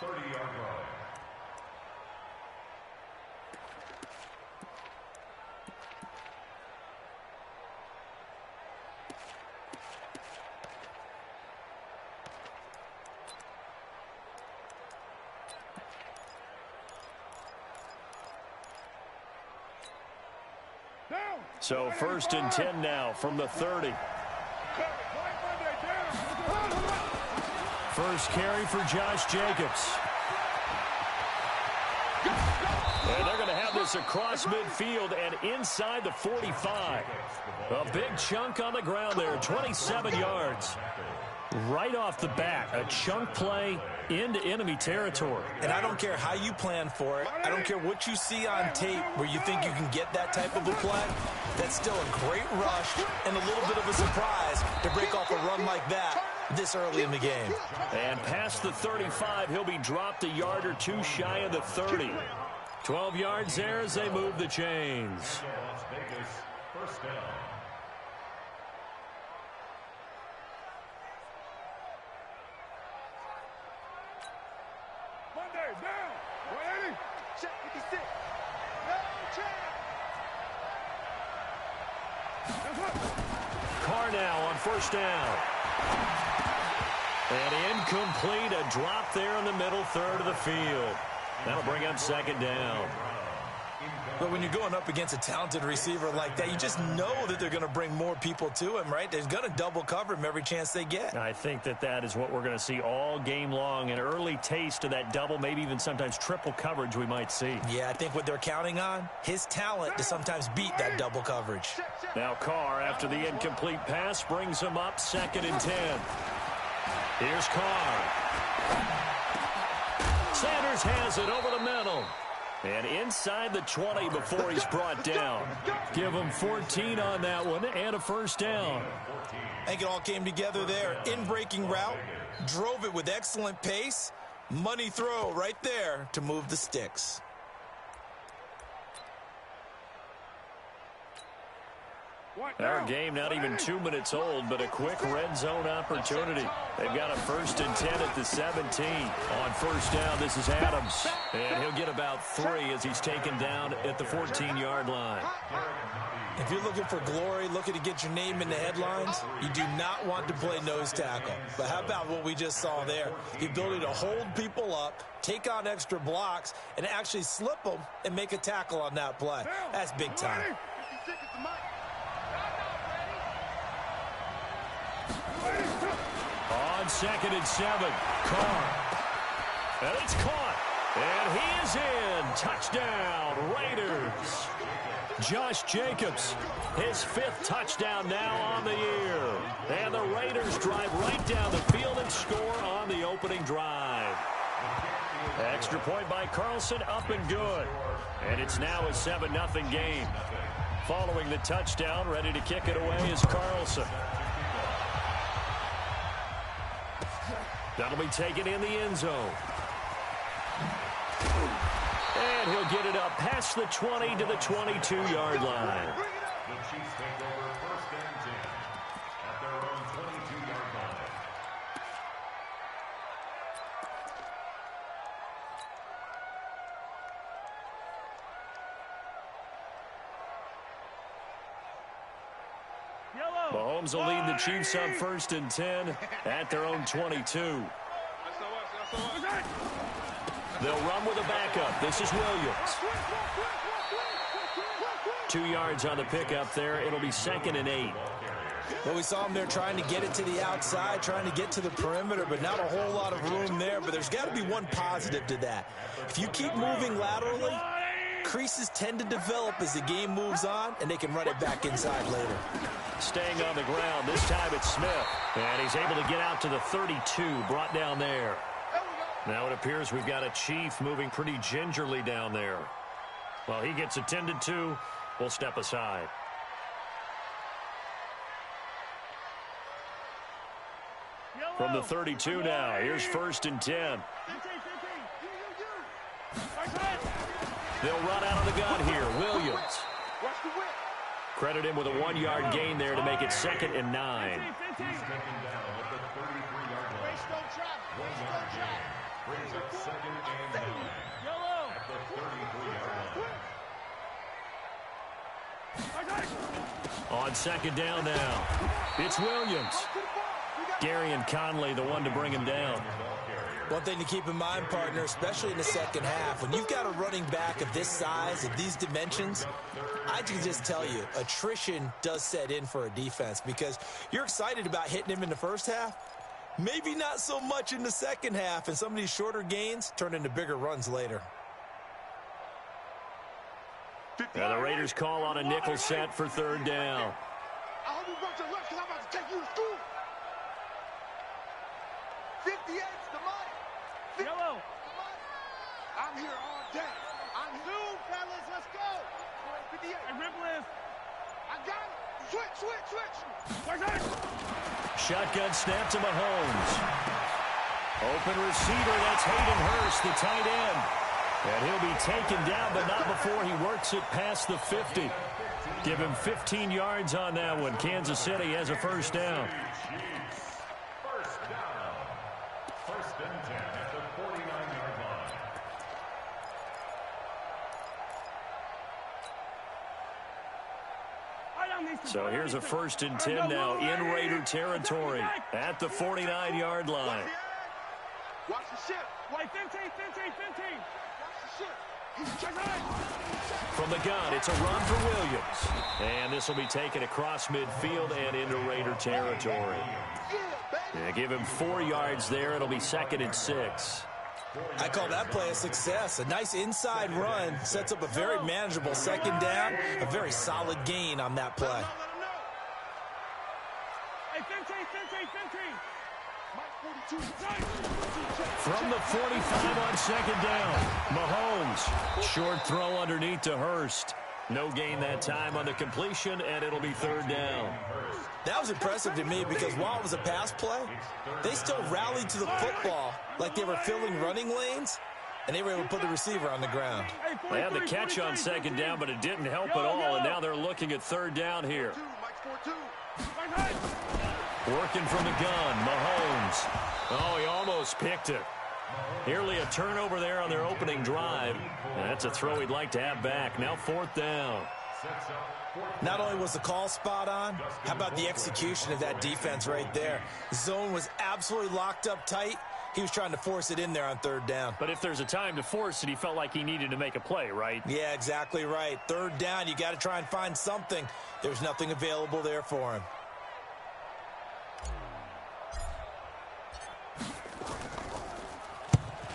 30-yard line. So 1st and 10 now from the 30. First carry for Josh Jacobs. And they're going to have this across midfield and inside the 45. A big chunk on the ground there, 27 yards. Right off the bat, a chunk play into enemy territory. And I don't care how you plan for it. I don't care what you see on tape where you think you can get that type of a play. That's still a great rush and a little bit of a surprise to break off a run like that this early in the game. And past the 35, he'll be dropped a yard or two shy of the 30. 12 yards there as they move the chains. Las Vegas, first down. Carr now on first down. And incomplete, a drop there in the middle third of the field. That'll bring up 2nd down. But when you're going up against a talented receiver like that, you just know that they're going to bring more people to him, right? They're going to double cover him every chance they get. I think that is what we're going to see all game long. An early taste of that double, maybe even sometimes triple coverage we might see. Yeah, I think what they're counting on, his talent to sometimes beat that double coverage. Now Carr, after the incomplete pass, brings him up 2nd and 10. Here's Carr. Sanders has it over the middle. And inside the 20 before he's brought down. Give him 14 on that one and a first down. I think it all came together there. In-breaking route, drove it with excellent pace. Money throw right there to move the sticks. Our game not even 2 minutes old, but a quick red zone opportunity. They've got a 1st and 10 at the 17. On first down, this is Adams. And he'll get about 3 as he's taken down at the 14-yard line. If you're looking for glory, looking to get your name in the headlines, you do not want to play nose tackle. But how about what we just saw there? The ability to hold people up, take on extra blocks, and actually slip them and make a tackle on that play. That's big time. On 2nd and 7, Carr. And it's caught. And he is in. Touchdown, Raiders. Josh Jacobs, his 5th touchdown now on the year. And the Raiders drive right down the field and score on the opening drive. Extra point by Carlson, up and good. And it's now a 7-0 game. Following the touchdown, ready to kick it away is Carlson. That'll be taken in the end zone. And he'll get it up past the 20 to the 22-yard line. The Chiefs take over 1st and 10 at their own 22-yard line. Mahomes will lead the Chiefs on 1st and 10 at their own 22. They'll run with a backup. This is Williams. 2 yards on the pickup there. It'll be 2nd and 8. Well, we saw him there trying to get it to the outside, trying to get to the perimeter, but not a whole lot of room there. But there's got to be one positive to that. If you keep moving laterally, creases tend to develop as the game moves on, and they can run it back inside later. Staying on the ground, this time it's Smith. And he's able to get out to the 32, brought down there. Now it appears we've got a Chief moving pretty gingerly down there. While he gets attended to, we'll step aside. From the 32 now, here's 1st and 10. They'll run out of the gun here. Williams. Credit him with a 1-yard gain there to make it 2nd and 9. He's taken down at the 33-yard line. 1 yard gain brings up 2nd On second down now, it's Williams. Gary and Conley, the one to bring him down. One thing to keep in mind, partner, especially in the second half, when you've got a running back of this size, of these dimensions, I can just tell you, attrition does set in for a defense because you're excited about hitting him in the first half, maybe not so much in the second half, and some of these shorter gains turn into bigger runs later. Now the Raiders call on a nickel set for third down. I hope you brought your lunch because I'm about to take you to school. 58's the money. Yellow. I'm here all day. I'm here, fellas. Let's go. 58. Hey, Ripple. I got it. Switch. Shotgun snap to Mahomes. Open receiver, that's Hayden Hurst, the tight end. And he'll be taken down, but not before he works it past the 50. Give him 15 yards on that one. Kansas City has a first down. First and 10 at the 49-yard line. So here's a first and 10 now in Raider territory at the 49-yard line. Watch the ship. Wait, 15. From the gun, it's a run for Williams. And this will be taken across midfield and into Raider territory. Yeah, give him 4 yards there. It'll be second and 6. I call that play a success. A nice inside run sets up a very manageable second down, a very solid gain on that play. Hey, 15. From the 45 on second down, Mahomes. Short throw underneath to Hurst. No gain that time on the completion, and it'll be third down. That was impressive to me because while it was a pass play, they still rallied to the football like they were filling running lanes, and they were able to put the receiver on the ground. They had the catch on second down, but it didn't help at all, and now they're looking at third down here. Working from the gun, Mahomes. Oh, he almost picked it. Nearly a turnover there on their opening drive. And that's a throw he'd like to have back. Now fourth down. Not only was the call spot on, how about the execution of that defense right there? Zone was absolutely locked up tight. He was trying to force it in there on third down. But if there's a time to force it, he felt like he needed to make a play, right? Yeah, exactly right. Third down, you got to try and find something. There's nothing available there for him.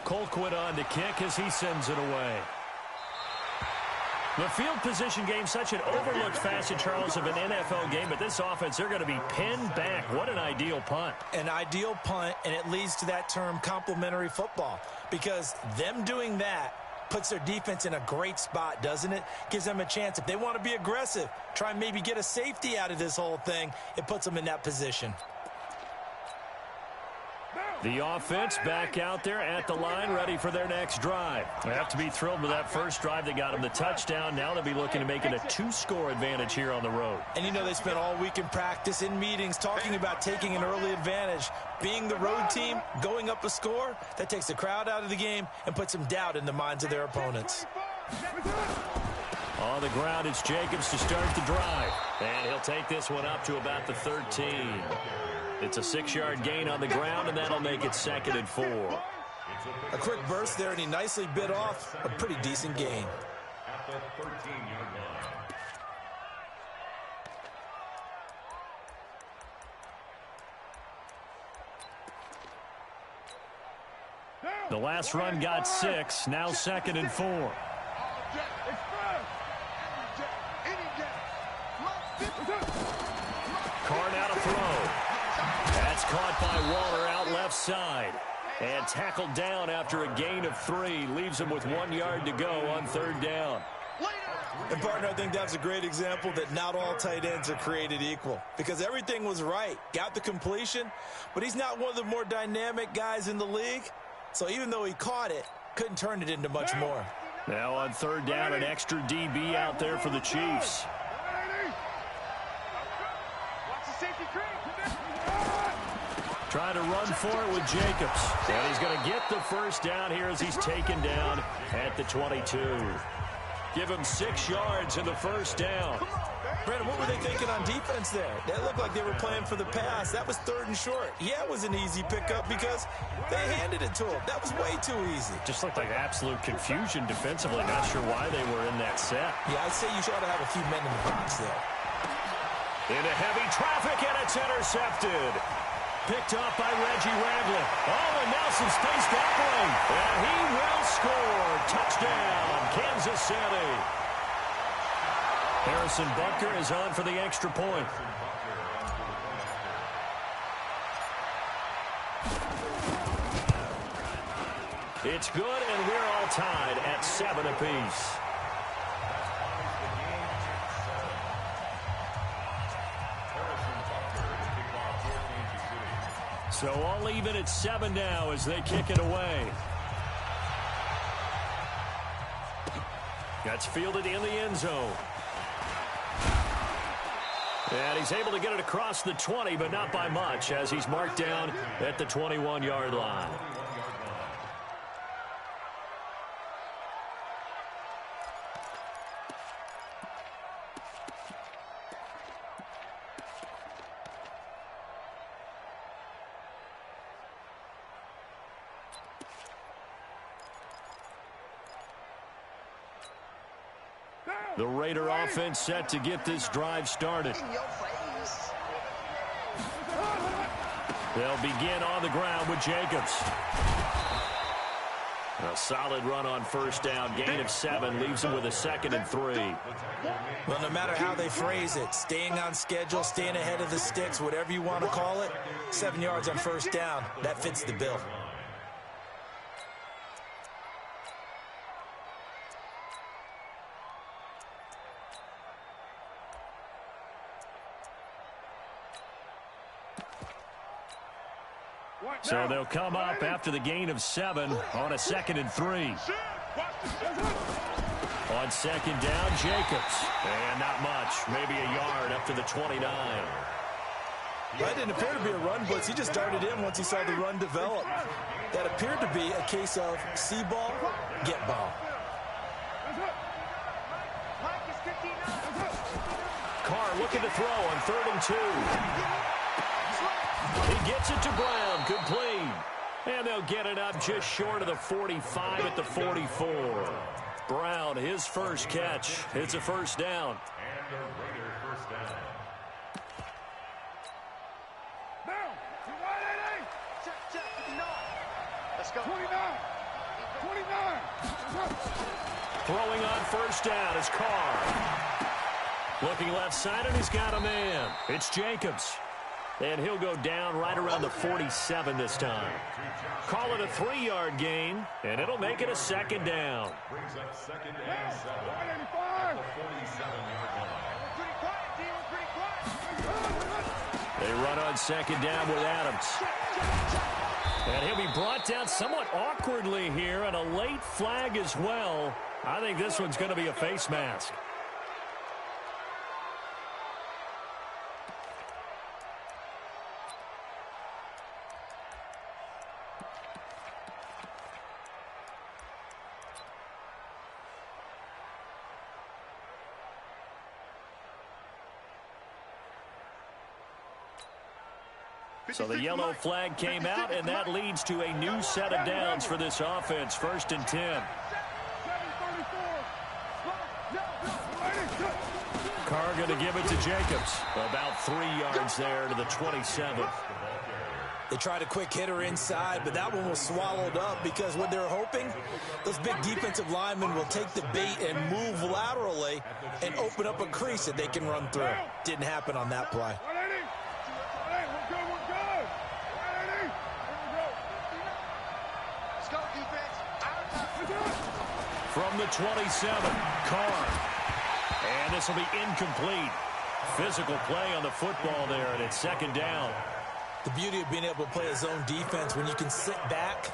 Colquitt on to kick as he sends it away. The field position game, such an overlooked facet, Charles, of an NFL game, but this offense, they're going to be pinned back. What an ideal punt. An ideal punt, and it leads to that term complementary football, because them doing that puts their defense in a great spot, doesn't it? Gives them a chance. If they want to be aggressive, try and maybe get a safety out of this whole thing, it puts them in that position. The offense back out there at the line, ready for their next drive. They have to be thrilled with that first drive. They got them the touchdown. Now they'll be looking to make it a 2-score advantage here on the road. And you know they spent all week in practice, in meetings, talking about taking an early advantage. Being the road team, going up a score, that takes the crowd out of the game and puts some doubt in the minds of their opponents. On the ground, it's Jacobs to start the drive. And he'll take this one up to about the 13. It's a 6-yard gain on the ground, and that'll make it second and 4. A quick burst there, and he nicely bit off a pretty decent gain. At the 13-yard line. The last run got 6, now second and 4. Carr now to throw. That's caught by Waller out left side. And tackled down after a gain of 3. Leaves him with 1 yard to go on third down. And, partner, I think that's a great example that not all tight ends are created equal. Because everything was right. Got the completion, but he's not one of the more dynamic guys in the league. So even though he caught it, couldn't turn it into much more. Now on third down, an extra DB out there for the Chiefs. Trying to run for it with Jacobs. And he's going to get the first down here as he's taken down at the 22. Give him 6 yards in the first down. Brandon, what were they thinking on defense there? They looked like they were playing for the pass. That was 3rd and short. Yeah, it was an easy pickup because they handed it to him. That was way too easy. Just looked like absolute confusion defensively. Not sure why they were in that set. Yeah, I'd say you should have a few men in the box there. Into heavy traffic, and it's intercepted. Picked up by Reggie Ragland. Oh, and now some space that way. And he will score. Touchdown, Kansas City. Harrison Butker is on for the extra point. It's good, and we're all tied at 7 apiece. So all even at 7 now as they kick it away. That's fielded in the end zone. And he's able to get it across the 20, but not by much, as he's marked down at the 21-yard line. The Raider offense set to get this drive started. They'll begin on the ground with Jacobs. A solid run on first down. Gain of 7 leaves them with a 2nd and 3. Well, no matter how they phrase it, staying on schedule, staying ahead of the sticks, whatever you want to call it, 7 yards on first down, that fits the bill. So they'll come up after the gain of 7 on a 2nd and 3. On 2nd down, Jacobs. And not much, maybe a yard up to the 29. That didn't appear to be a run blitz. He just darted in once he saw the run develop. That appeared to be a case of see ball, get ball. Carr looking to throw on 3rd and 2. He gets it to Brown, complete. And they'll get it up just short of the 45 at the 44. Brown, his first catch. It's a first down. And the Raider first down. Now, you right, 80. Check, 59. Let's go. 29. 29. Throwing on first down is Carr. Looking left side, and he's got a man. It's Jacobs. And he'll go down right around the 47 this time. Call it a 3-yard gain, and it'll make it a 2nd down. Brings up 2nd and 7 at the 47-yard line. They run on 2nd down with Adams. And he'll be brought down somewhat awkwardly here, and a late flag as well. I think this one's going to be a face mask. So the yellow flag came out, and that leads to a new set of downs for this offense. 1st and 10. Carr going to give it to Jacobs. About 3 yards there to the 27. They tried a quick hitter inside, but that one was swallowed up because what they're hoping, those big defensive linemen will take the bait and move laterally and open up a crease that they can run through. Didn't happen on that play. From the 27, Carr. And this will be incomplete. Physical play on the football there, and it's 2nd down. The beauty of being able to play a zone defense, when you can sit back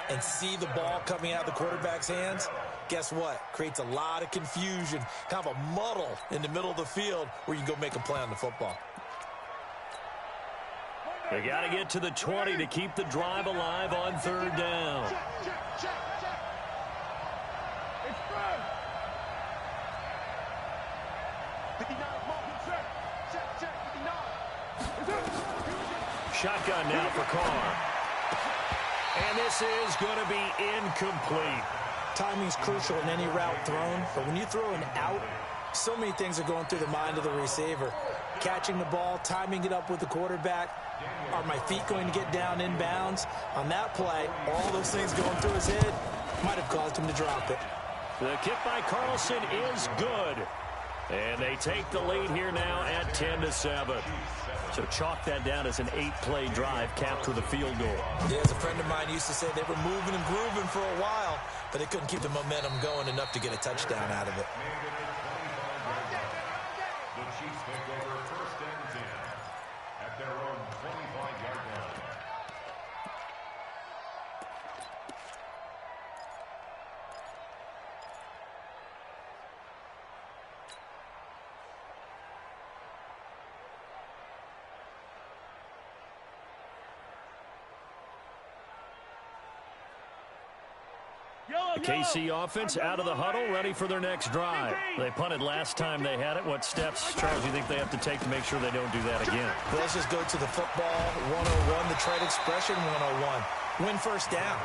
and see the ball coming out of the quarterback's hands, guess what? Creates a lot of confusion, kind of a muddle in the middle of the field where you can go make a play on the football. They got to get to the 20 to keep the drive alive on 3rd down. Shotgun now for Carr. And this is going to be incomplete. Timing's crucial in any route thrown, but when you throw an out, so many things are going through the mind of the receiver. Catching the ball, timing it up with the quarterback. Are my feet going to get down inbounds? On that play, all those things going through his head might have caused him to drop it. The kick by Carlson is good. And they take the lead here now at 10-7. So chalk that down as an 8-play drive capped with a field goal. Yeah, as a friend of mine used to say, they were moving and grooving for a while, but they couldn't keep the momentum going enough to get a touchdown out of it. The Chiefs take over first and 10 at their own 25-yard line. The KC offense out of the huddle, ready for their next drive. They punted last time they had it. What steps, Charles, do you think they have to take to make sure they don't do that again? Well, let's just go to the football 101, the trade expression 101. Win first down.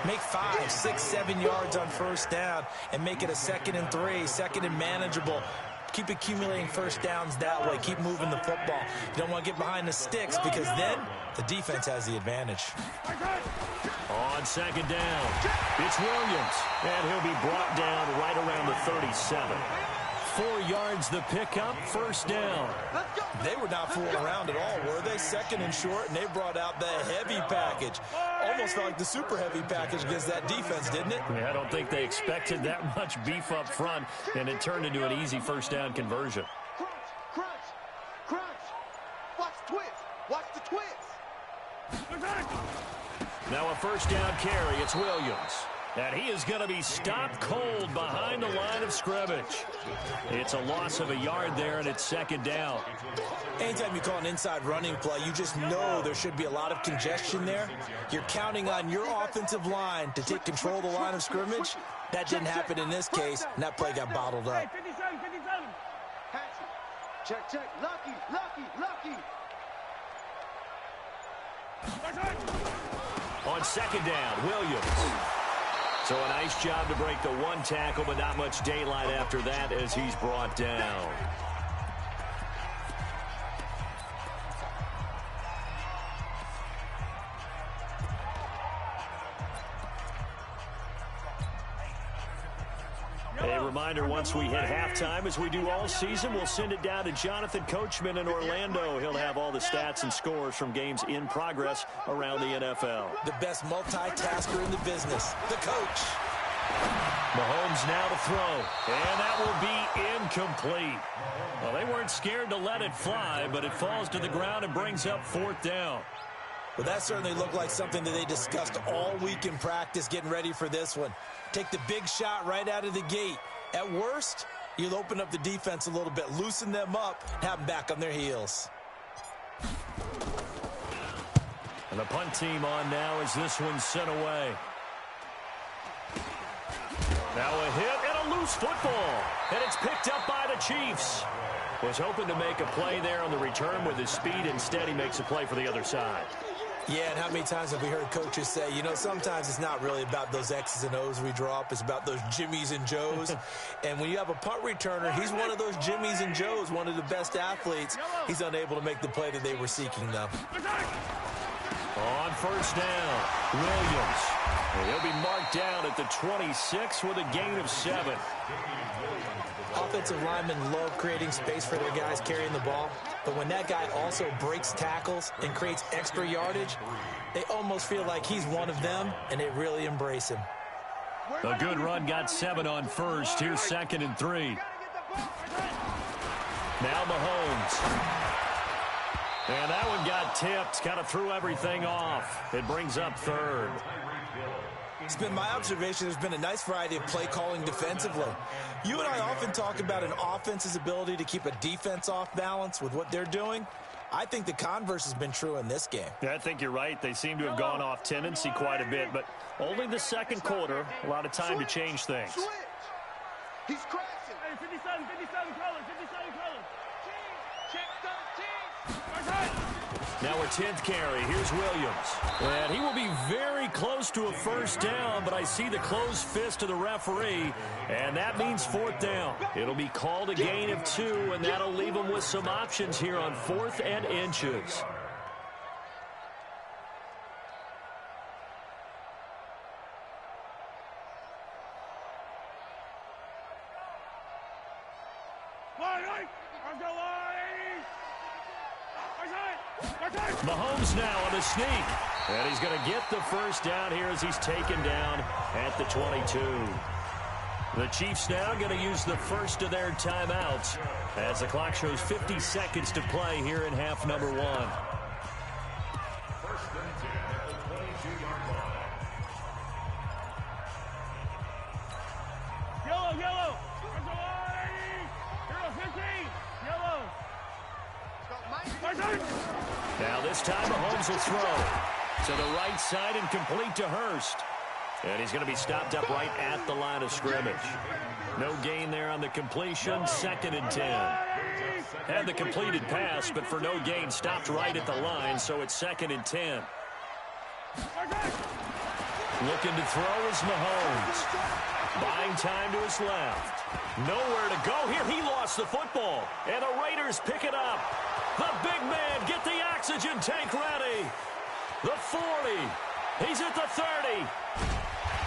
Make 5, 6, 7 yards on first down and make it a 2nd and 3, 2nd and manageable. Keep accumulating first downs that way. Keep moving the football. You don't want to get behind the sticks because then the defense has the advantage. On second down, it's Williams, and he'll be brought down right around the 37. 4 yards the pickup, first down. They were not fooling around at all, were they? 2nd and short, and they brought out the heavy package. Almost felt like the super heavy package against that defense, didn't it? Yeah, I don't think they expected that much beef up front, and it turned into an easy first down conversion. Crunch, crunch, crunch. Watch the twist. Watch the twist. Now a first down carry, it's Williams. And he is going to be stopped cold behind the line of scrimmage. It's a loss of a yard there, and it's second down. Anytime you call an inside running play, you just know there should be a lot of congestion there. You're counting on your offensive line to take control of the line of scrimmage. That didn't happen in this case, and that play got bottled up. 57, 57. Check, check. Lucky, lucky, lucky. On second down, Williams. So a nice job to break the one tackle, but not much daylight after that as he's brought down. A reminder, once we hit halftime, as we do all season, we'll send it down to Jonathan Coachman in Orlando. He'll have all the stats and scores from games in progress around the NFL. The best multitasker in the business, the coach. Mahomes now to throw, and that will be incomplete. Well, they weren't scared to let it fly, but it falls to the ground and brings up fourth down. Well, that certainly looked like something that they discussed all week in practice getting ready for this one. Take the big shot right out of the gate. At worst, you'll open up the defense a little bit, loosen them up, and have them back on their heels. And the punt team on now as this one's sent away. Now a hit and a loose football. And it's picked up by the Chiefs. Was hoping to make a play there on the return with his speed. Instead, he makes a play for the other side. Yeah, and how many times have we heard coaches say, you know, sometimes it's not really about those X's and O's we drop. It's about those Jimmies and Joes. And when you have a punt returner, he's one of those Jimmies and Joes, one of the best athletes. He's unable to make the play that they were seeking, though. On first down, Williams. And he'll be marked down at the 26 with a gain of 7. Offensive linemen love creating space for their guys carrying the ball, but when that guy also breaks tackles and creates extra yardage, they almost feel like he's one of them, and they really embrace him. A good run got 7 on first. Here's 2nd and 3. Now Mahomes. And that one got tipped, kind of threw everything off. It brings up 3rd. It's been my observation there's been a nice variety of play calling defensively. You and I often talk about an offense's ability to keep a defense off balance with what they're doing. I think the converse has been true in this game. Yeah, I think you're right. They seem to have gone off tendency quite a bit, but only the second quarter, a lot of time to change things. Switch. He's crashing. Hey, 57, 57 colors, 57 colors. Check 13. Now our 10th carry. Here's Williams. And he will be very close to a first down, but I see the closed fist of the referee, and that means 4th down. It'll be called a gain of 2, and that'll leave them with some options here on 4th and inches. Mahomes now on the sneak. And he's going to get the first down here as he's taken down at the 22. The Chiefs now going to use the first of their timeouts as the clock shows 50 seconds to play here in half number 1. First and 10 at the 22-yard line. Yellow, yellow. Hero 15. Yellow. Now this time Mahomes will throw to the right side and complete to Hurst. And he's going to be stopped up right at the line of scrimmage. No gain there on the completion. 2nd and 10. Had the completed pass, but for no gain, stopped right at the line, so it's 2nd and 10. Looking to throw is Mahomes. Buying time to his left. Nowhere to go here. He lost the football. And the Raiders pick it up. The big man, get the oxygen tank ready. The 40. He's at the 30.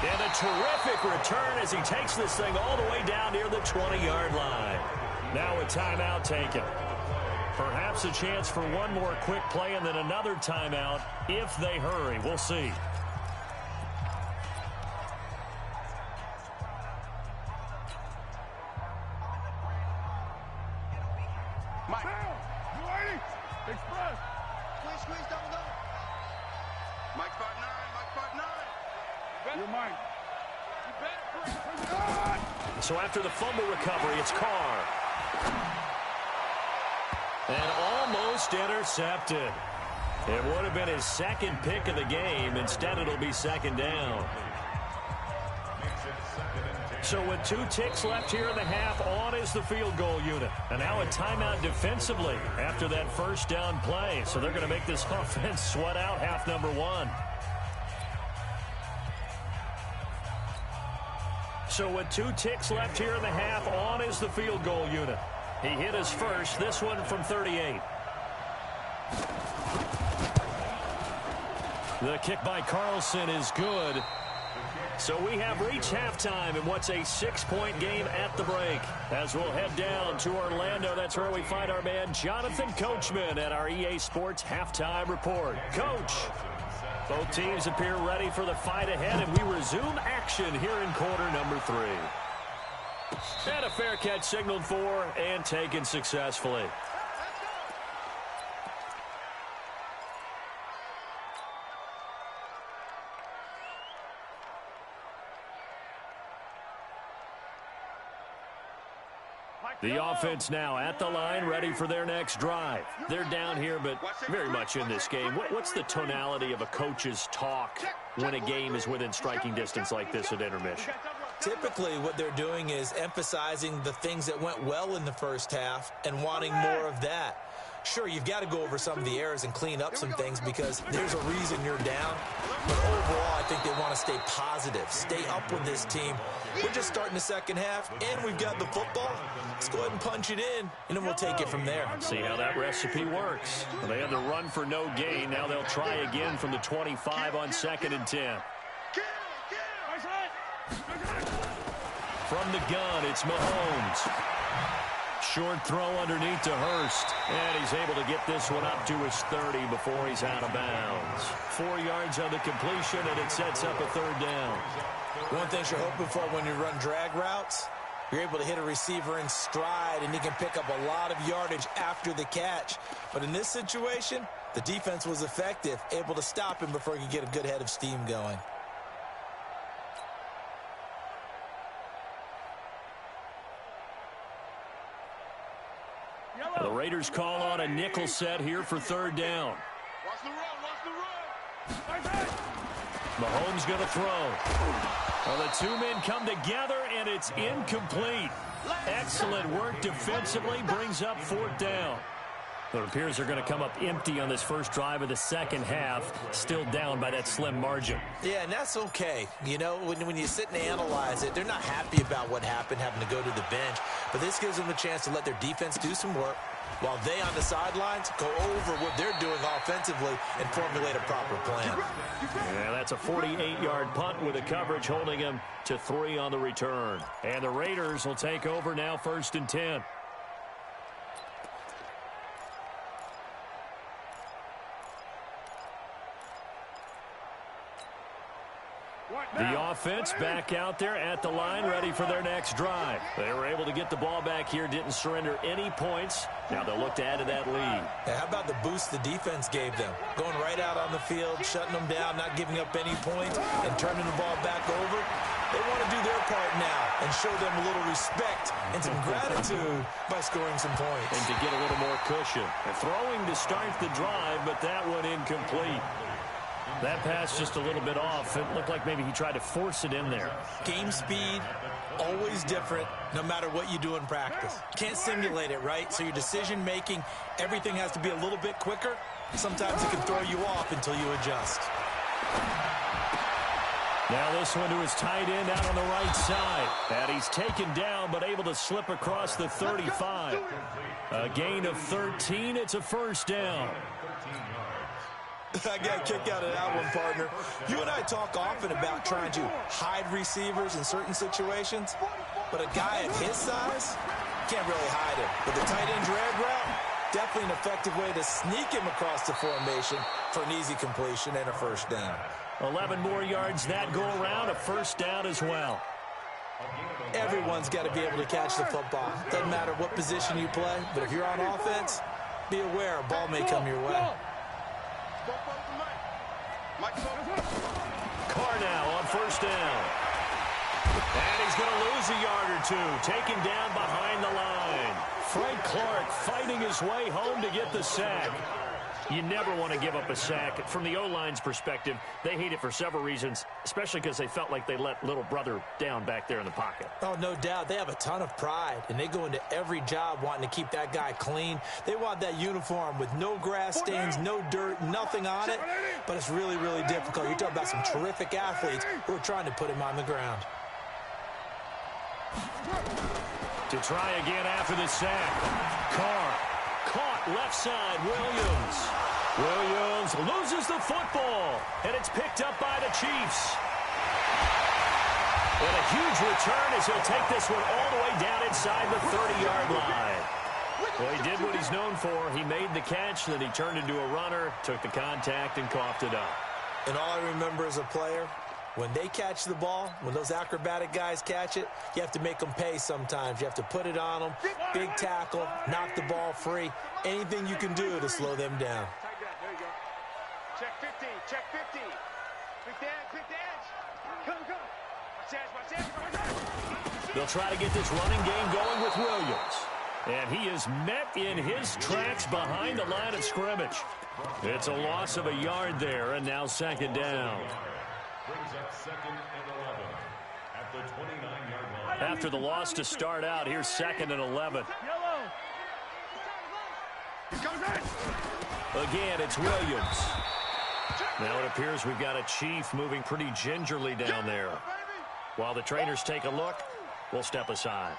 And a terrific return as he takes this thing all the way down near the 20-yard line. Now a timeout taken. Perhaps a chance for one more quick play and then another timeout if they hurry. We'll see. Mike. Express. Squeeze, double, double. Mike part 9, Mike part 9. You're Mike. So after the fumble recovery, it's Carr. And almost intercepted. It would have been his 2nd pick of the game. Instead, it'll be 2nd down. So with 2 ticks left here in the half, on is the field goal unit. And now a timeout defensively after that first down play. So they're going to make this offense sweat out half number 1. So with 2 ticks left here in the half, on is the field goal unit. He hit his first, this one from 38. The kick by Carlson is good. So we have reached halftime in what's a 6-point game at the break. As we'll head down to Orlando, that's where we find our man Jonathan Coachman at our EA Sports Halftime Report. Coach, both teams appear ready for the fight ahead, and we resume action here in quarter number 3. And a fair catch signaled for and taken successfully. The offense now at the line, ready for their next drive. They're down here, but very much in this game. What's the tonality of a coach's talk when a game is within striking distance like this at intermission? Typically, what they're doing is emphasizing the things that went well in the first half and wanting more of that. Sure, you've got to go over some of the errors and clean up some things because there's a reason you're down. But overall, I think they want to stay positive, stay up with this team. We're just starting the second half, and we've got the football. Let's go ahead and punch it in, and then we'll take it from there. See how that recipe works. Well, they had the run for no gain. Now they'll try again from the 25 on 2nd and 10. From the gun, it's Mahomes. Short throw underneath to Hurst. And he's able to get this one up to his 30 before he's out of bounds. 4 yards on the completion, and it sets up a 3rd down. One thing you're hoping for when you run drag routes, you're able to hit a receiver in stride, and he can pick up a lot of yardage after the catch. But in this situation, the defense was effective, able to stop him before he could get a good head of steam going. The Raiders call on a nickel set here for 3rd down. Watch the run. Mahomes going to throw. Well, the 2 men come together, and it's incomplete. Excellent work defensively, brings up 4th down. It appears they're going to come up empty on this first drive of the second half, still down by that slim margin. Yeah, and that's okay. You know, when you sit and analyze it, they're not happy about what happened, having to go to the bench. But this gives them a chance to let their defense do some work while they on the sidelines go over what they're doing offensively and formulate a proper plan. Yeah, that's a 48-yard punt with a coverage holding him to 3 on the return. And the Raiders will take over now, 1st and 10. The offense back out there at the line, ready for their next drive. They were able to get the ball back here, didn't surrender any points. Now they'll look to add to that lead. Yeah, how about the boost the defense gave them? Going right out on the field, shutting them down, not giving up any points, and turning the ball back over. They want to do their part now and show them a little respect and some gratitude by scoring some points. And to get a little more cushion. And throwing to start the drive, but that one incomplete. That pass just a little bit off. It looked like maybe he tried to force it in there. Game speed, always different, no matter what you do in practice. Can't simulate it, right? So your decision-making, everything has to be a little bit quicker. Sometimes it can throw you off until you adjust. Now this one to his tight end out on the right side. And he's taken down, but able to slip across the 35. A gain of 13. It's a first down. I got a kick out of that one, partner. You and I talk often about trying to hide receivers in certain situations, but a guy at his size can't really hide him. But the tight end drag route, definitely an effective way to sneak him across the formation for an easy completion and a first down. 11 more yards that go around, a first down as well. Everyone's got to be able to catch the football. Doesn't matter what position you play, but if you're on offense, be aware a ball may come your way. Carr now on first down. And he's going to lose a yard or two. Taken down behind the line. Frank Clark fighting his way home to get the sack. You never want to give up a sack. From the O-line's perspective, they hate it for several reasons, especially because they felt like they let little brother down back there in the pocket. Oh, no doubt. They have a ton of pride, and they go into every job wanting to keep that guy clean. They want that uniform with no grass stains, no dirt, nothing on it, but it's really, really difficult. You're talking about some terrific athletes who are trying to put him on the ground. To try again after the sack. Carr. Caught left side, Williams. Williams loses the football, and it's picked up by the Chiefs. And a huge return as he'll take this one all the way down inside the 30-yard line. Well, he did what he's known for. He made the catch, then he turned into a runner, took the contact, and coughed it up. And all I remember as a player, when they catch the ball, when those acrobatic guys catch it, you have to make them pay sometimes. You have to put it on them, big tackle, knock the ball free. Anything you can do to slow them down. There you go. Check 15, check 15. Pick the edge. Come. Watch edge. They'll try to get this running game going with Williams. And he is met in his tracks behind the line of scrimmage. It's a loss of a yard there, and now second down. Brings up 2nd and 11 at the 29-yard line. After the loss to start out, here's 2nd and 11. Again, it's Williams. Now it appears we've got a Chief moving pretty gingerly down there. While the trainers take a look, we'll step aside.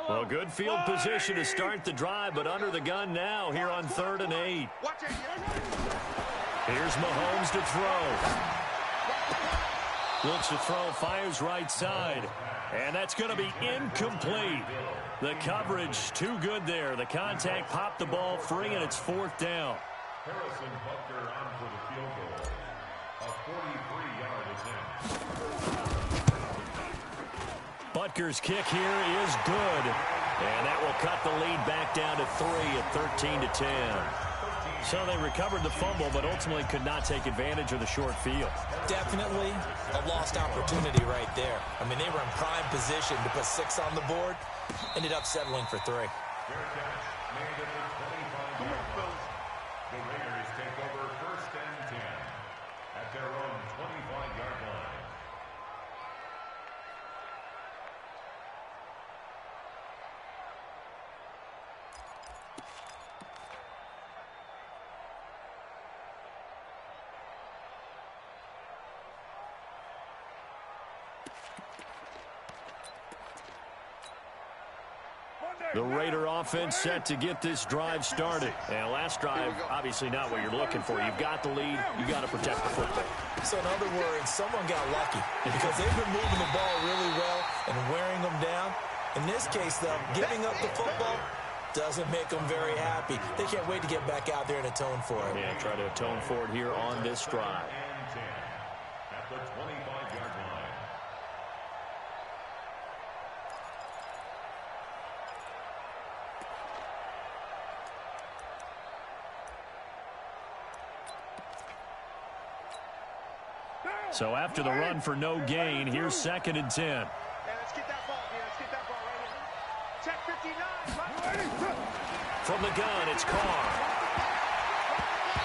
Well, good field position to start the drive, but under the gun now here on 3rd and 8. Here's Mahomes to throw. Looks to throw, fires right side. And that's going to be incomplete. The coverage too good there. The contact popped the ball free, and it's 4th down. Harrison Butker on for the field goal. A 43-yard attempt. Butker's kick here is good. And that will cut the lead back down to 3 at 13-10. So they recovered the fumble, but ultimately could not take advantage of the short field. Definitely a lost opportunity right there. I mean, they were in prime position to put 6 on the board. Ended up settling for 3. Fair catch made at the 25-yard line. The Raiders take over first and 10 at their own 25-yard line. The Raider offense set to get this drive started. And last drive, obviously not what you're looking for. You've got the lead. You got to protect the football. So in other words, someone got lucky because they've been moving the ball really well and wearing them down. In this case, though, giving up the football doesn't make them very happy. They can't wait to get back out there and atone for it. Yeah, try to atone for it here on this drive. And 10 at the 25-yard line. So after the run for no gain, here's 2nd and 10. Yeah, let's get that ball here. Let's get that ball right here. Check 59. From the gun, it's Carr.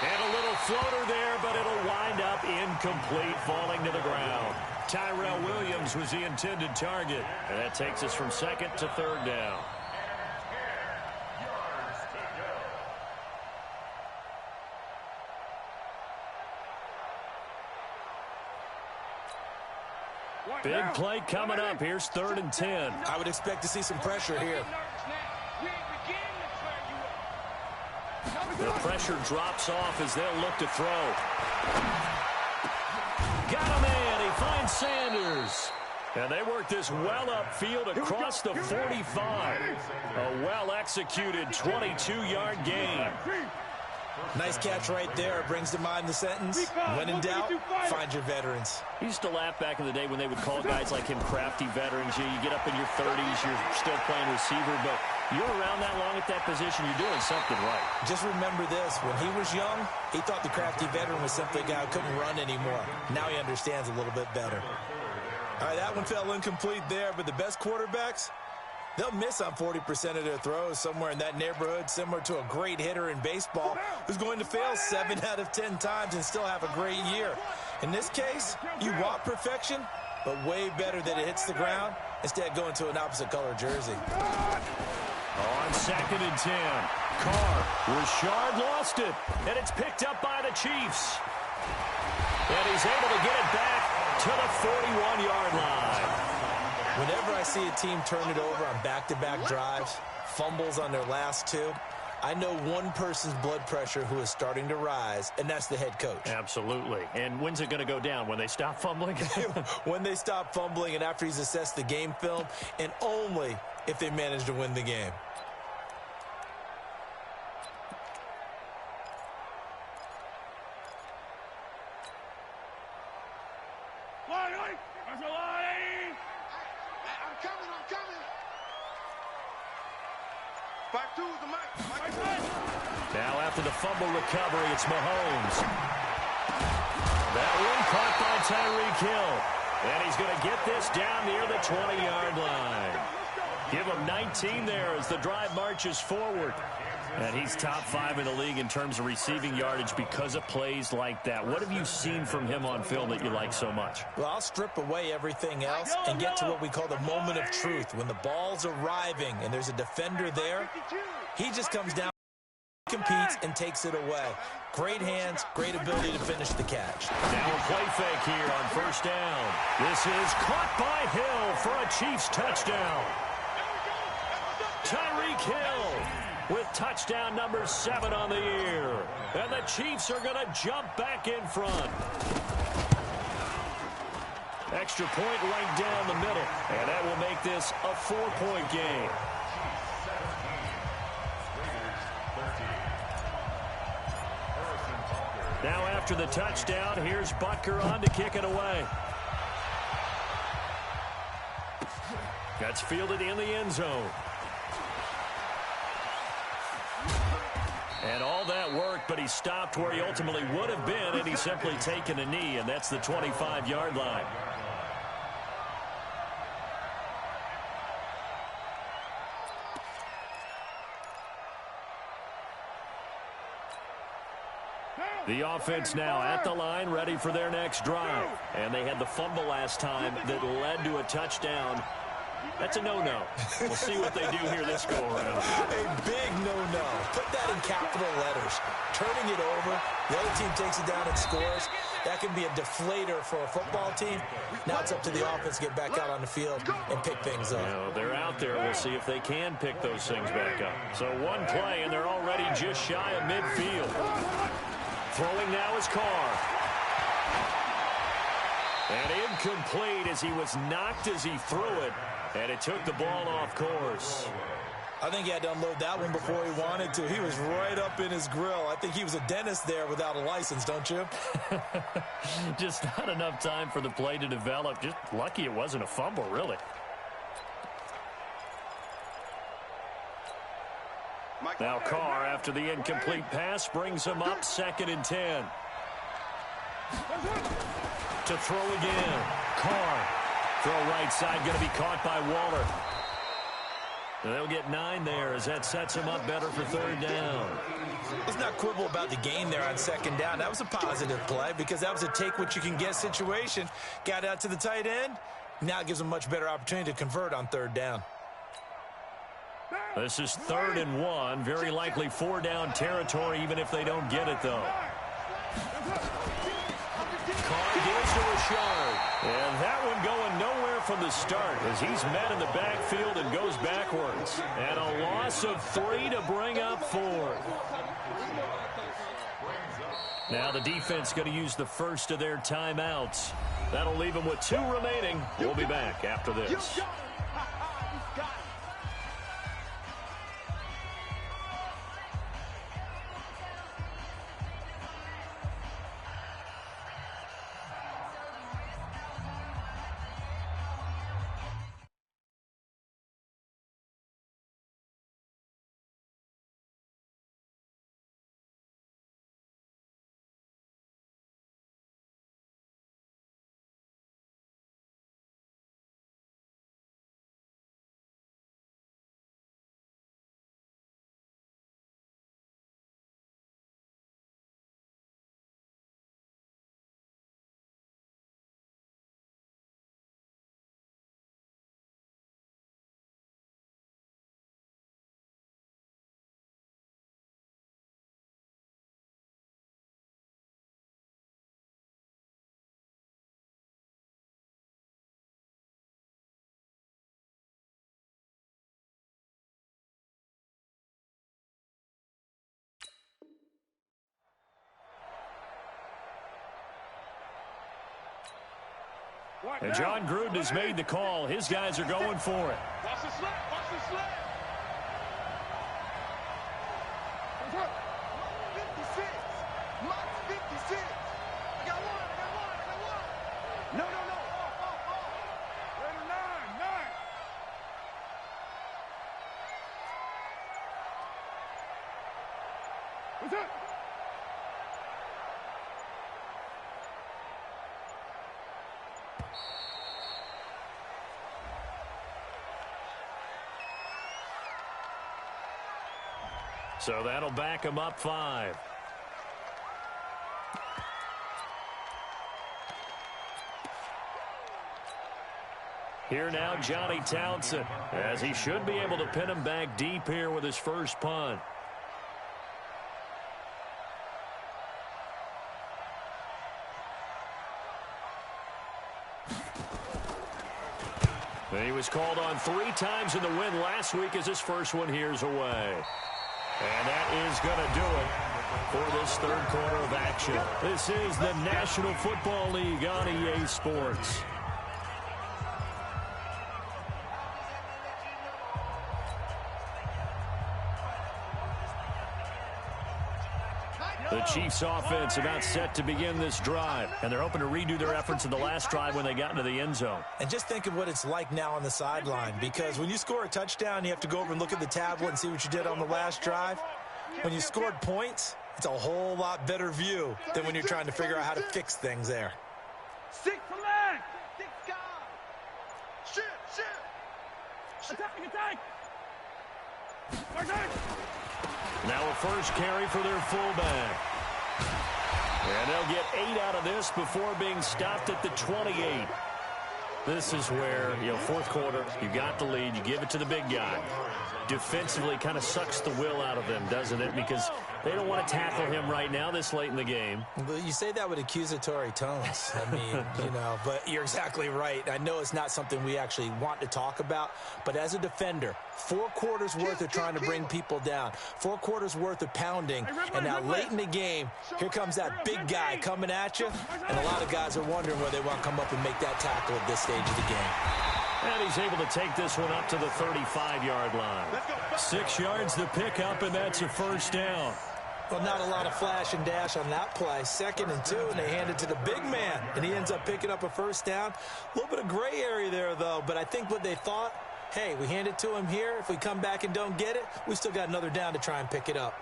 And a little floater there, but it'll wind up incomplete, falling to the ground. Tyrell Williams was the intended target. And that takes us from 2nd to 3rd down. Big play coming up. Here's 3rd and 10. I would expect to see some pressure here. The pressure drops off as they'll look to throw. Got a man. He finds Sanders. And they work this well upfield across the 45. A well-executed 22-yard gain. Nice catch right there. Brings to mind the sentence, when in doubt, find your veterans. He used to laugh back in the day when they would call guys like him crafty veterans. You get up in your 30s, you're still playing receiver, but you're around that long at that position, you're doing something right. Just remember this. When he was young, he thought the crafty veteran was simply a guy who couldn't run anymore. Now he understands a little bit better. All right, that one fell incomplete there, but the best quarterbacks, they'll miss on 40% of their throws, somewhere in that neighborhood, similar to a great hitter in baseball who's going to fail 7 out of 10 times and still have a great year. In this case, you want perfection, but way better that it hits the ground instead of going to an opposite color jersey. On 2nd and 10, Carr, Rashard lost it, and it's picked up by the Chiefs. And he's able to get it back to the 41-yard line. Whenever I see a team turn it over on back-to-back drives, fumbles on their last 2, I know one person's blood pressure who is starting to rise, and that's the head coach. Absolutely. And when's it going to go down? When they stop fumbling? When they stop fumbling and after he's assessed the game film, and only if they manage to win the game. Now after the fumble recovery, it's Mahomes. That one caught by Tyreek Hill. And he's going to get this down near the 20-yard line. Give him 19 there as the drive marches forward. And he's top 5 in the league in terms of receiving yardage because of plays like that. What have you seen from him on film that you like so much? Well, I'll strip away everything else and get to what we call the moment of truth. When the ball's arriving and there's a defender there, he just comes down, competes, and takes it away. Great hands, great ability to finish the catch. Now a play fake here on 1st down. This is caught by Hill for a Chiefs touchdown. Tyreek Hill with touchdown number 7 on the year. And the Chiefs are going to jump back in front. Extra point right down the middle. And that will make this a 4-point game. Now after the touchdown, here's Butker on to kick it away. That's fielded in the end zone. And all that work, but he stopped where he ultimately would have been, and he's simply taken a knee, and that's the 25-yard line. The offense now at the line, ready for their next drive. And they had the fumble last time that led to a touchdown. That's a no-no. We'll see what they do here this go-around. A big no-no. Put that in capital letters. Turning it over, the other team takes it down and scores. That can be a deflator for a football team. Now it's up to the offense to get back out on the field and pick things up. You know, they're out there. We'll see if they can pick those things back up. So one play, and they're already just shy of midfield. Throwing now is Carr. And incomplete as he was knocked as he threw it. And it took the ball off course. I think he had to unload that one before he wanted to. He was right up in his grill. I think he was a dentist there without a license, don't you? Just not enough time for the play to develop. Just lucky it wasn't a fumble, really. Now Carr, after the incomplete pass, brings him up 2nd and 10. To throw again. Carr. Throw right side, going to be caught by Waller. And they'll get 9 there as that sets him up better for 3rd down. Let's not quibble about the gain there on 2nd down. That was a positive play because that was a take-what-you-can-get situation. Got out to the tight end. Now it gives them a much better opportunity to convert on 3rd down. This is 3rd and 1. Very likely 4-down territory, even if they don't get it, though. Carr gives to Richard. And that one going nowhere from the start as he's met in the backfield and goes backwards. And a loss of 3 to bring up 4. Now the defense going to use the first of their timeouts. That'll leave them with 2 remaining. We'll be back after this. And John Gruden has made the call. His guys are going for it. Watch the slip. Watch the slip. 56. Mike 56. I got one. No. Later 9. What's up? So that'll back him up 5. Here now, Johnny Townsend, as he should be able to pin him back deep here with his first punt. He was called on 3 times in the win last week as his first one here's away. And that is going to do it for this 3rd quarter of action. This is the National Football League on EA Sports. The Chiefs offense about set to begin this drive. And they're hoping to redo their efforts in the last drive when they got into the end zone. And just think of what it's like now on the sideline, because when you score a touchdown, you have to go over and look at the tablet and see what you did on the last drive. When you scored points, it's a whole lot better view than when you're trying to figure out how to fix things there. Six flag. Six guard. Shit. Attack. Now a first carry for their fullback. And they'll get 8 out of this before being stopped at the 28. This is where, fourth quarter, you got the lead, you give it to the big guy. Defensively kind of sucks the will out of them, doesn't it? Because they don't want to tackle him right now this late in the game. But you say that with accusatory tones. I mean, but you're exactly right. I know it's not something we actually want to talk about, but as a defender, 4 quarters worth of trying to bring people down, 4 quarters worth of pounding, and now late in the game, here comes that big guy coming at you, and a lot of guys are wondering whether they want to come up and make that tackle at this stage of the game. And he's able to take this one up to the 35-yard line. 6 yards the pickup, and that's a first down. Well, not a lot of flash and dash on that play. 2nd and 2, and they hand it to the big man, and he ends up picking up a first down. A little bit of gray area there, though, but I think what they thought, hey, we hand it to him here. If we come back and don't get it, we still got another down to try and pick it up.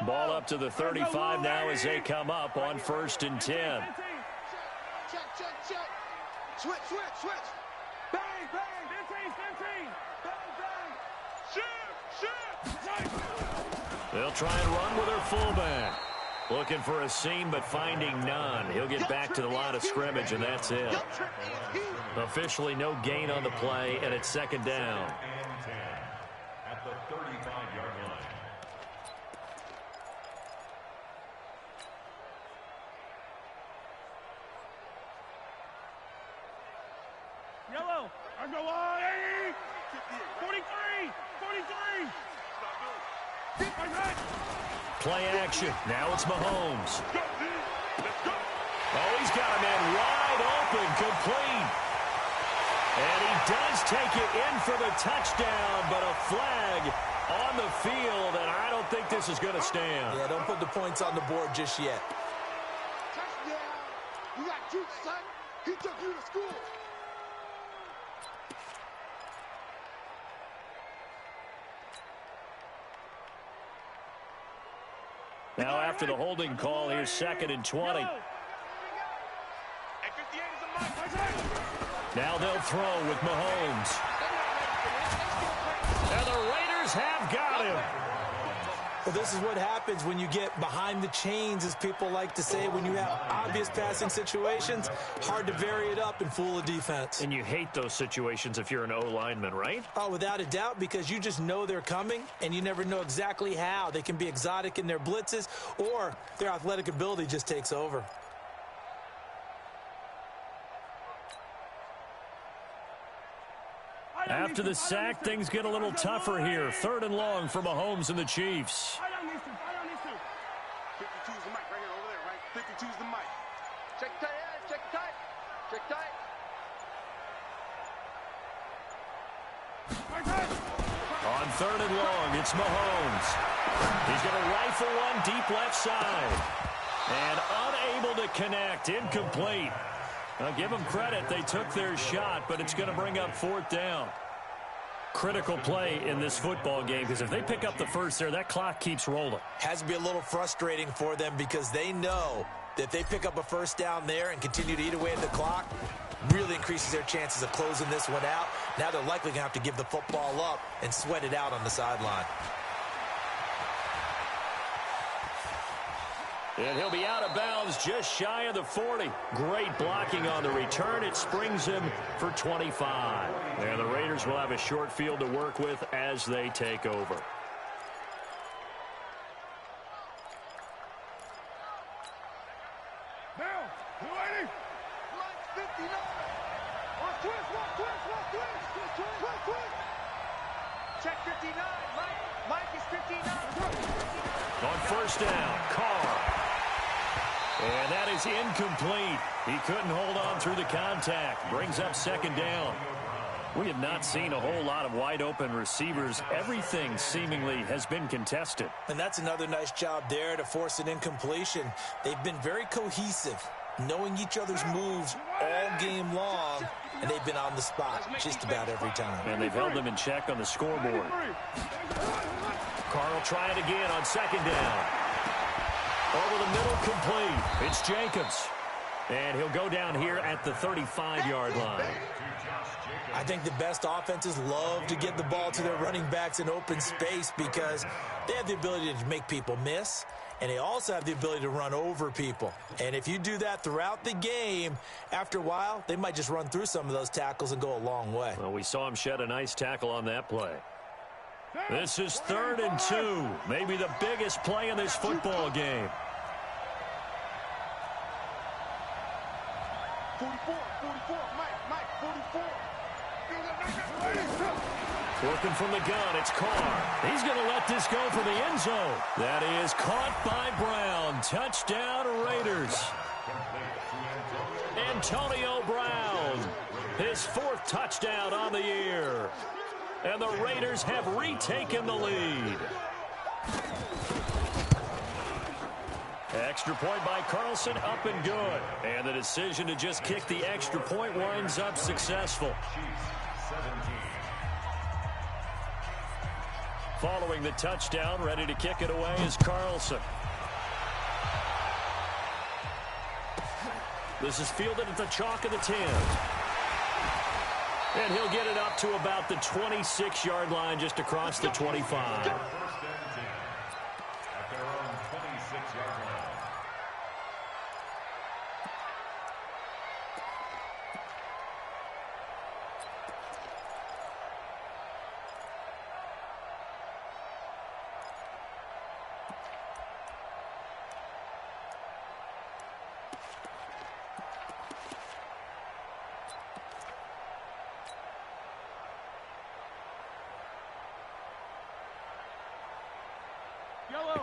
Ball up to the 35 now as they come up on 1st and 10. Check. Switch. Bang. 15. Bang. Shoot. They'll try and run with their fullback. Looking for a seam, but finding none. He'll get back to the line of scrimmage, and that's it. Officially no gain on the play, and it's 2nd down. At the 35-yard line. Yellow. I go on. 43. Play action. Now it's Mahomes. Oh, he's got a man wide open, complete. And he does take it in for the touchdown, but a flag on the field, and I don't think this is going to stand. Yeah, don't put the points on the board just yet. Touchdown. You got juice, son. He took you to school. Now after the holding call, here's 2nd and 20. Now they'll throw with Mahomes. And the Raiders have got him. Well, this is what happens when you get behind the chains, as people like to say. When you have obvious passing situations, hard to vary it up and fool a defense. And you hate those situations if you're an O-lineman, right? Oh, without a doubt, because you just know they're coming, and you never know exactly how. They can be exotic in their blitzes, or their athletic ability just takes over. After the sack, things get a little tougher here. 3rd and long for Mahomes and the Chiefs. 52's the mic right here, over there, right? 52's the mic. Check tight. On 3rd and long, it's Mahomes. He's going to rifle one deep left side. And unable to connect, incomplete. Now, give them credit. They took their shot, but it's going to bring up 4th down. Critical play in this football game, because if they pick up the first there, that clock keeps rolling. Has to be a little frustrating for them because they know that if they pick up a first down there and continue to eat away at the clock, really increases their chances of closing this one out. Now they're likely going to have to give the football up and sweat it out on the sideline. And he'll be out of bounds just shy of the 40. Great blocking on the return. It springs him for 25. And the Raiders will have a short field to work with as they take over. Down. 280. Mike 59. One twist. Check 59. Mike is 59. On 1st down, Carr. And that is incomplete. He couldn't hold on through the contact. Brings up 2nd down. We have not seen a whole lot of wide-open receivers. Everything seemingly has been contested. And that's another nice job there to force an incompletion. They've been very cohesive, knowing each other's moves all game long, and they've been on the spot just about every time. And they've held them in check on the scoreboard. Carl trying again on second down. Over the middle, complete. It's Jacobs. And he'll go down here at the 35-yard line. I think the best offenses love to get the ball to their running backs in open space because they have the ability to make people miss, and they also have the ability to run over people. And if you do that throughout the game, after a while, they might just run through some of those tackles and go a long way. Well, we saw him shed a nice tackle on that play. This is 3rd and 2, maybe the biggest play in this football game. 44, Mike, 44. Working from the gun, it's Carr. He's going to let this go for the end zone. That is caught by Brown. Touchdown, Raiders. Antonio Brown, his 4th touchdown on the year. And the Raiders have retaken the lead. Extra point by Carlson, up and good. And the decision to just kick the extra point winds up successful. Following the touchdown, ready to kick it away is Carlson. This is fielded at the chalk of the 10. And he'll get it up to about the 26-yard line, just across the 25.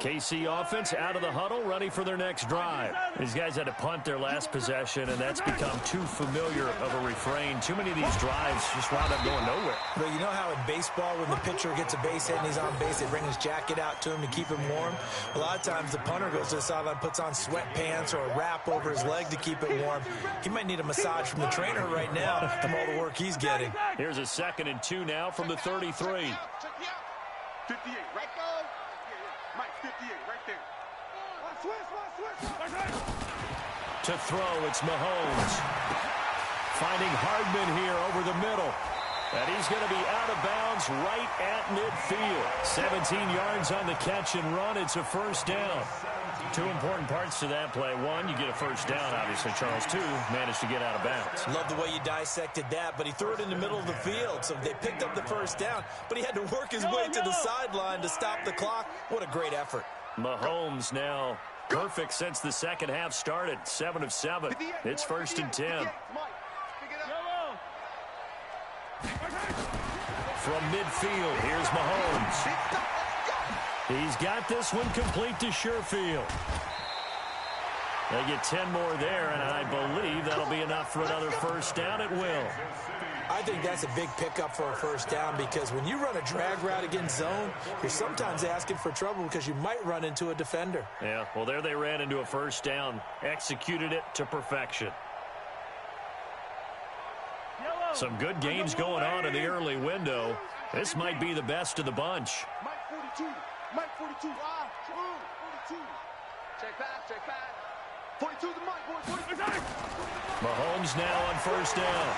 KC offense out of the huddle, ready for their next drive. These guys had to punt their last possession, and that's become too familiar of a refrain. Too many of these drives just wound up going nowhere. But you know how in baseball, when the pitcher gets a base hit and he's on base, they bring his jacket out to him to keep him warm? A lot of times the punter goes to the sideline, puts on sweatpants or a wrap over his leg to keep it warm. He might need a massage from the trainer right now from all the work he's getting. Here's a 2nd and 2 now from the 33. 58, right go. Mike, 58, right there. To throw, it's Mahomes. Finding Hardman here over the middle. And he's going to be out of bounds right at midfield. 17 yards on the catch and run. It's a first down. 2 important parts to that play. 1, you get a first down, obviously. Charles, 2, managed to get out of bounds. Love the way you dissected that, but he threw it in the middle of the field, so they picked up the first down, but he had to work his way to the sideline to stop the clock. What a great effort. Mahomes now perfect since the second half started. 7 of 7. It's 1st and 10. From midfield, here's Mahomes. He's got this one complete to Sherfield. They get 10 more there, and I believe that'll be enough for another first down. It will. I think that's a big pickup for a first down because when you run a drag route against zone, you're sometimes asking for trouble because you might run into a defender. Yeah, well, there they ran into a first down, executed it to perfection. Some good games going on in the early window. This might be the best of the bunch. Mike 42. Mike 42. 42. Check back. 42 to Mike, boy. 42. Mahomes now on first down.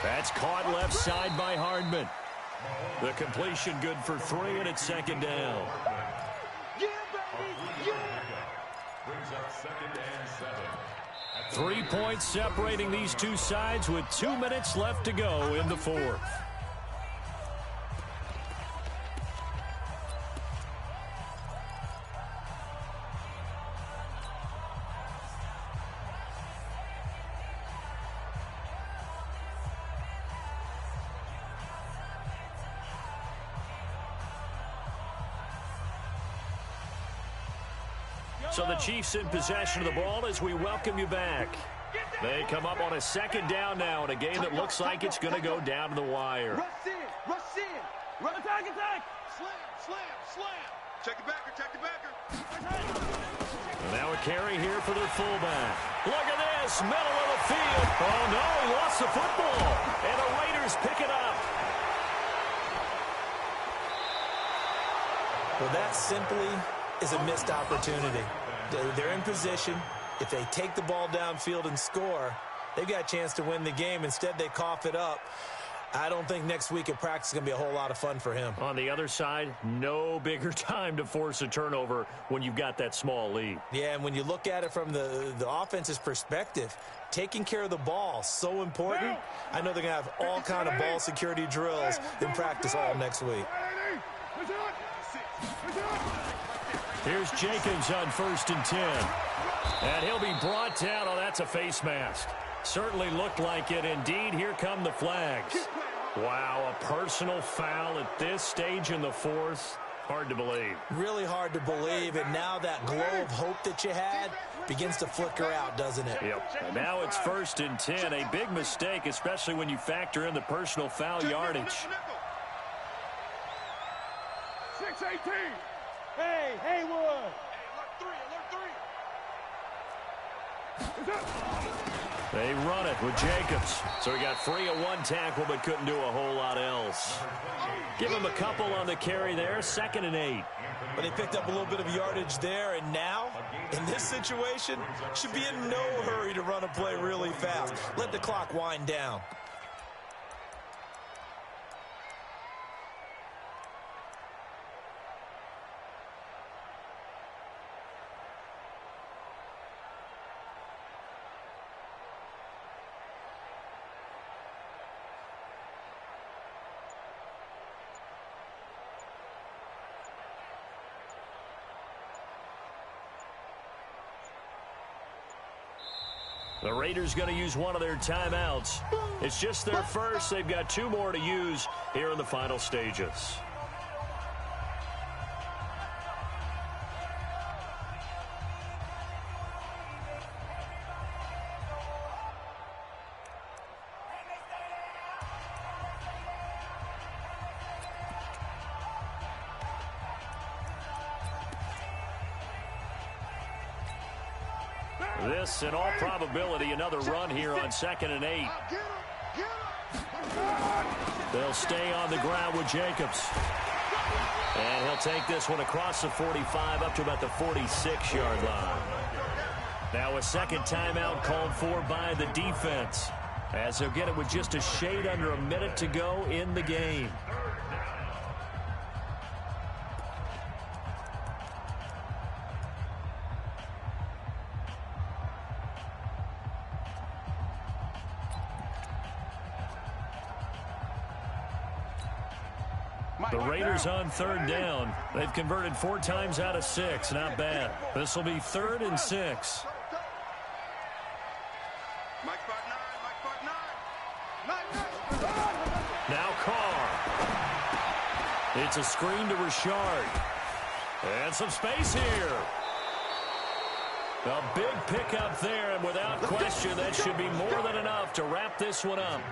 That's caught left side by Hardman. The completion good for 3, and it's 2nd down. Yeah, baby. Yeah. Brings up 2nd and 7. 3 points separating these two sides with 2 minutes left to go in the 4th. So the Chiefs in possession of the ball as we welcome you back. They come up on a 2nd down now in a game that looks like it's going to go down to the wire. Rush in. Attack. Slam. Check the backer, check the backer. And now a carry here for their fullback. Look at this, middle of the field. Oh, no, he lost the football. And the Raiders pick it up. Well, that simply is a missed opportunity. They're in position. If they take the ball downfield and score, they've got a chance to win the game. Instead, they cough it up. I don't think next week at practice is going to be a whole lot of fun for him. On the other side, no bigger time to force a turnover when you've got that small lead. Yeah, and when you look at it from the offense's perspective, taking care of the ball, so important. I know they're going to have all kind of ball security drills in practice all next week. Here's Jacobs on 1st and 10. And he'll be brought down. Oh, that's a face mask. Certainly looked like it. Indeed, here come the flags. Wow, a personal foul at this stage in the fourth. Hard to believe. Really hard to believe, and now that glow of hope that you had begins to flicker out, doesn't it? Yep. And now it's 1st and 10. A big mistake, especially when you factor in the personal foul yardage. 6-18. Hey, Haywood. They run it with Jacobs. So he got free of one tackle but couldn't do a whole lot else. Give him a couple on the carry there. 2nd and 8. But they picked up a little bit of yardage there, and now, in this situation, should be in no hurry to run a play really fast. Let the clock wind down. The Raiders going to use one of their timeouts. It's just their first. They've got 2 more to use here in the final stages. This, in all probability, another run here on 2nd and 8. They'll stay on the ground with Jacobs. And he'll take this one across the 45 up to about the 46-yard line. Now a second timeout called for by the defense, as they'll get it with just a shade under a minute to go in the game. The Raiders on 3rd down. They've converted 4 times out of 6. Not bad. This will be 3rd and 6. Now Carr. It's a screen to Richard. And some space here. A big pickup there, and without question, that should be more than enough to wrap this one up.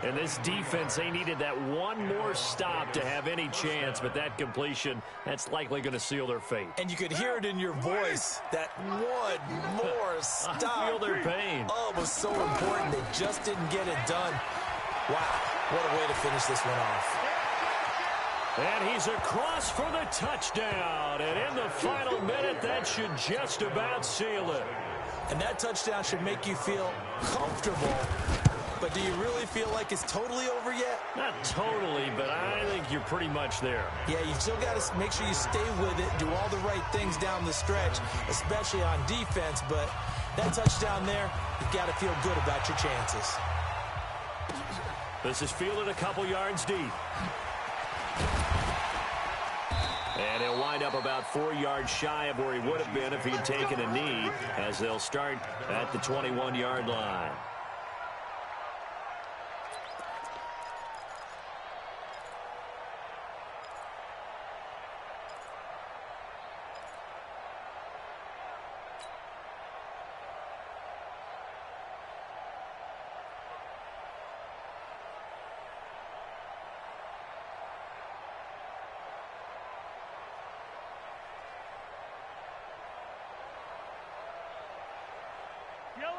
And this defense, they needed that one more stop to have any chance, but that completion, that's likely going to seal their fate. And you could hear it in your voice, that one more stop. I feel their pain. Oh, it was so important. They just didn't get it done. Wow, what a way to finish this one off. And he's across for the touchdown. And in the final minute, that should just about seal it. And that touchdown should make you feel comfortable. But do you really feel like it's totally over yet? Not totally, but I think you're pretty much there. Yeah, you still got to make sure you stay with it, do all the right things down the stretch, especially on defense. But that touchdown there, you've got to feel good about your chances. This is fielded a couple yards deep. And he'll wind up about 4 yards shy of where he would have been if he had taken a knee, as they'll start at the 21-yard line.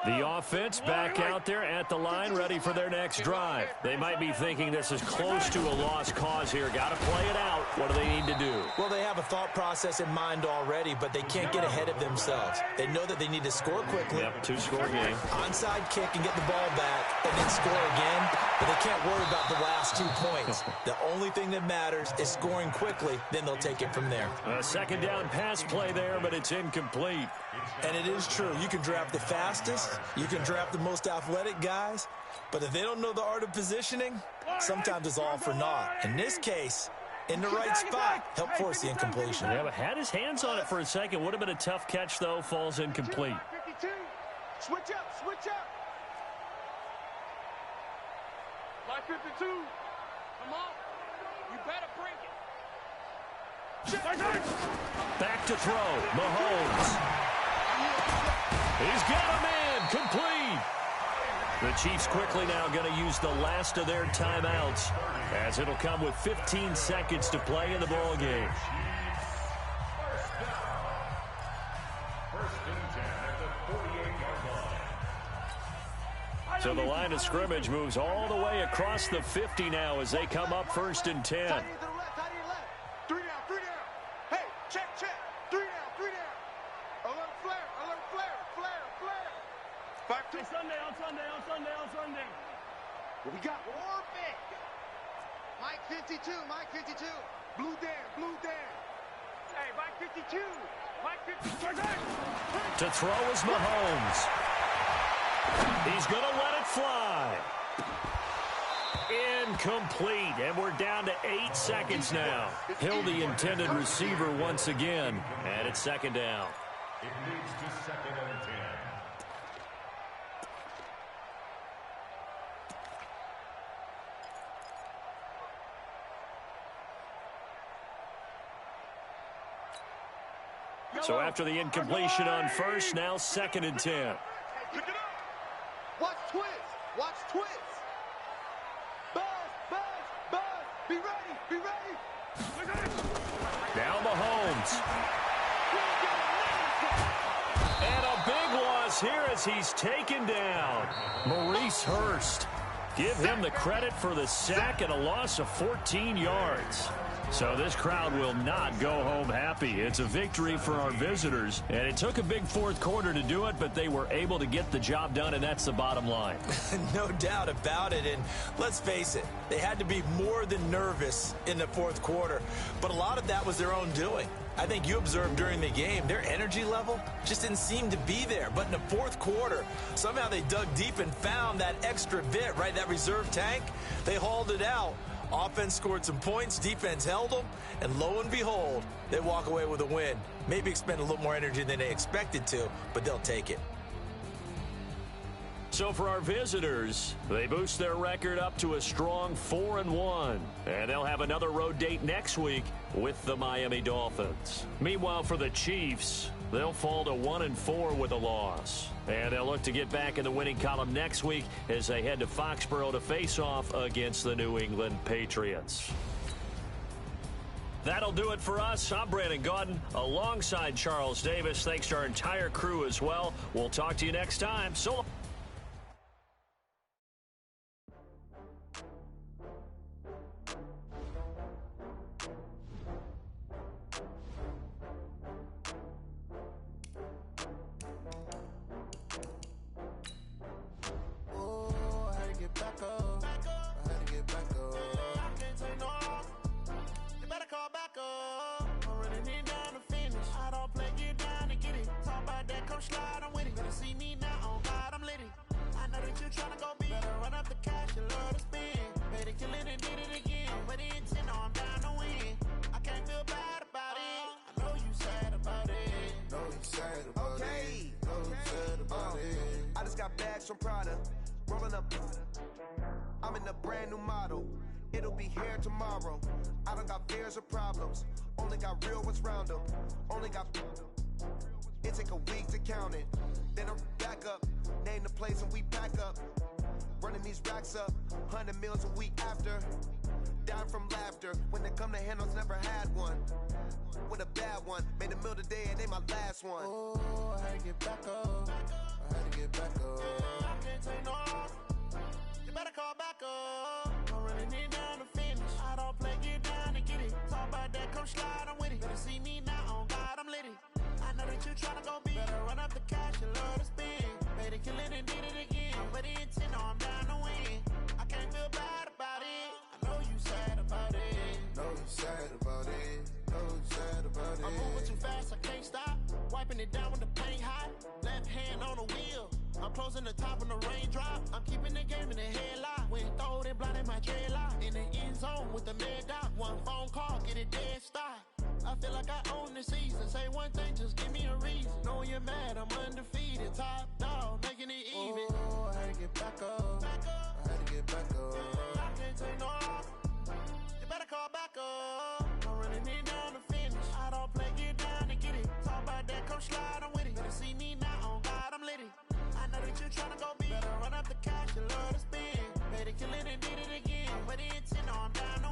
The offense back out there at the line, ready for their next drive. They might be thinking this is close to a lost cause here. Got to play it out. What do they need to do? Well, they have a thought process in mind already, but they can't get ahead of themselves. They know that they need to score quickly. Yep, two-score game. Onside kick and get the ball back and then score again, but they can't worry about the last 2 points. The only thing that matters is scoring quickly, then they'll take it from there. A second down pass play there, but it's incomplete. And it is true. You can draft the fastest. You can draft the most athletic guys. But if they don't know the art of positioning, sometimes it's all for naught. In this case, in the right spot, help force the incompletion. Yeah, but had his hands on it for a second. Would have been a tough catch, though. Falls incomplete. 52. Switch up, switch up. Like 52. Come on. You better bring it. Back to throw. Mahomes. He's got a man. Complete. The Chiefs quickly now going to use the last of their timeouts, as it'll come with 15 seconds to play in the ball game. First and 10 at the 48-yard line. So the line of scrimmage moves all the way across the 50 now as they come up first and 10. Tight end to the left, tight end left. 3 down, 3 down. Hey, check, check. 3 down, 3 down. Alert flare, alert flare, flare, flare. 5-2. Sunday, on Sunday, on Sunday, on Sunday. What we got? Orbit. Mike 52, Mike 52. Blue Dan, blue Dan. Hey, Mike 52. Mike 52. To throw is Mahomes. He's going to let it fly. Incomplete, and we're down to 8 seconds now. Hill, the intended receiver once again, and it's second down. It leads to second and 10. So after the incompletion on first, now second and 10. Pick it up. Watch twist. Watch twist. Buzz, buzz, buzz. Be ready, be ready. Now Mahomes. And a big loss here as he's taken down. Maurice Hurst. Give him the credit for the sack and a loss of 14 yards. So this crowd will not go home happy. It's a victory for our visitors, and it took a big fourth quarter to do it, but they were able to get the job done, and that's the bottom line. No doubt about it, and let's face it, they had to be more than nervous in the fourth quarter, but a lot of that was their own doing. I think you observed during the game, their energy level just didn't seem to be there. But in the fourth quarter, somehow they dug deep and found that extra bit, right, that reserve tank. They hauled it out. Offense scored some points, defense held them, and lo and behold, they walk away with a win. Maybe expend a little more energy than they expected to, but they'll take it. So for our visitors, they boost their record up to a strong 4-1. And they'll have another road date next week with the Miami Dolphins. Meanwhile, for the Chiefs, they'll fall to 1-4 with a loss. And they'll look to get back in the winning column next week as they head to Foxborough to face off against the New England Patriots. That'll do it for us. I'm Brandon Gaudin alongside Charles Davis. Thanks to our entire crew as well. We'll talk to you next time. So long. From Prada, rolling up. I'm in a brand new model. It'll be here tomorrow. I don't got fears or problems. Only got real ones round them. Only got. It take a week to count it. Then I'm back up. Name the place and we back up. Running these racks up. 100 meals a week after. Down from laughter. master. When it come to handles, never had one. With a bad one, made a meal today and they my last one. Oh, I had to get back up. I had to get back up. I can't take no loss. You better call back up. I'm running it down to finish. I don't play, get down and get it. Talk about that, come slide, I'm with it. Better see me now, on God, I'm litty. I know that you tryna go big. Better run up the cash and love to spend. Made a killing and did it again. But the intent, I'm down to win. I can't feel bad about it. I know you sad about it. Know you sad about it. Know you sad about it. I'm moving too fast, I can't stop. Wiping it down with the paint hot. Left hand on the wheel. I'm closing the top when the raindrop. I'm keeping the game in the headlock. When throwed and blinded my dreadlock. In the end zone with the mad dot. One phone call, get it dead stop. I feel like I own the season. Say one thing, just give me a reason. Knowing you're mad, I'm undefeated. Top dog, making it even. Oh, I had to get back up. I had to get back up. I can't take no loss. You better call back up. I'm running it down to finish. I don't play, get down and get it. Talk about that, come slide, I'm with it. Better see me now, on God, I'm litty. I know that you tryna go big. Better run up the cash and love to spend. Made a killing and did it again. But the intent, I'm down to